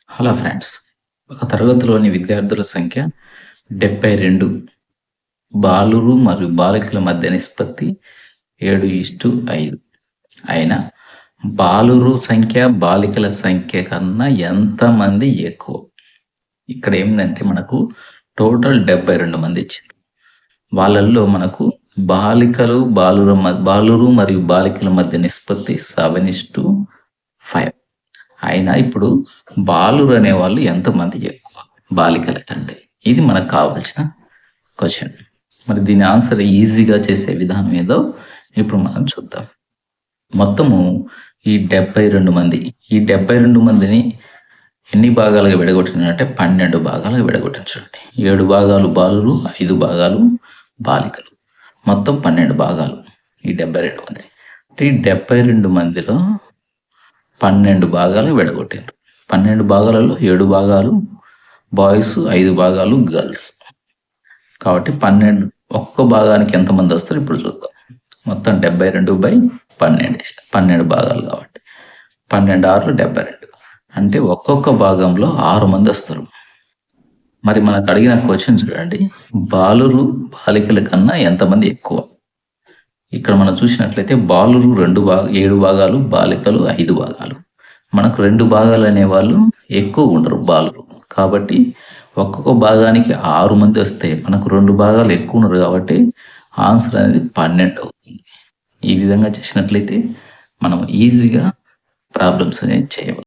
Hello friends, ఒక తరగతిలోని విద్యార్థుల సంఖ్య 72. బాలురు మరియు బాలికల మధ్య నిష్పత్తి 7:5 అయినా బాలురు సంఖ్య బాలికల సంఖ్య కన్నా ఎంతమంది ఎక్కువ? ఇక్కడ ఏంటంటే మనకు టోటల్ 72 మంది ఇచ్చింది. వాళ్ళల్లో మనకు బాలురు మరియు బాలికల మధ్య నిష్పత్తి 7:5. అయినా ఇప్పుడు బాలురు అనేవాళ్ళు ఎంతమంది ఎక్కువ బాలికల కంటే? ఇది మనకు కావాల్సిన క్వశ్చన్. మరి దీని ఆన్సర్ ఈజీగా చేసే విధానం ఏదో ఇప్పుడు మనం చూద్దాం. మొత్తము ఈ 72 మంది, ఈ 72 మందిని ఎన్ని భాగాలుగా విడగొట్టినంటే 12 భాగాలుగా విడగొట్టించండి. 7 భాగాలు బాలురు, 5 భాగాలు బాలికలు, మొత్తం 12 భాగాలు ఈ 72 మంది. ఈ 72 మందిలో 12 భాగాలు విడగొట్టారు. 12 భాగాలలో 7 భాగాలు బాయ్స్, 5 భాగాలు గర్ల్స్. కాబట్టి 12, ఒక్క భాగానికి ఎంతమంది వస్తారు ఇప్పుడు చూద్దాం. మొత్తం 72/12 12 భాగాలు కాబట్టి 12 6 72. అంటే ఒక్కొక్క భాగంలో 6 మంది వస్తారు. మరి మనకు అడిగిన క్వశ్చన్ చూడండి, బాలురు బాలికల కన్నా ఎంతమంది ఎక్కువ? ఇక్కడ మనం చూసినట్లయితే బాలురు 7 భాగాలు, బాలికలు 5 భాగాలు. మనకు 2 భాగాలు అనేవాళ్ళు ఎక్కువ ఉండరు బాలురు. కాబట్టి ఒక్కొక్క భాగానికి 6 మంది వస్తే మనకు 2 భాగాలు ఎక్కువ ఉన్నారు కాబట్టి ఆన్సర్ అనేది 12 అవుతుంది. ఈ విధంగా చేసినట్లయితే మనం ఈజీగా ప్రాబ్లమ్స్ అనేది చేయవచ్చు.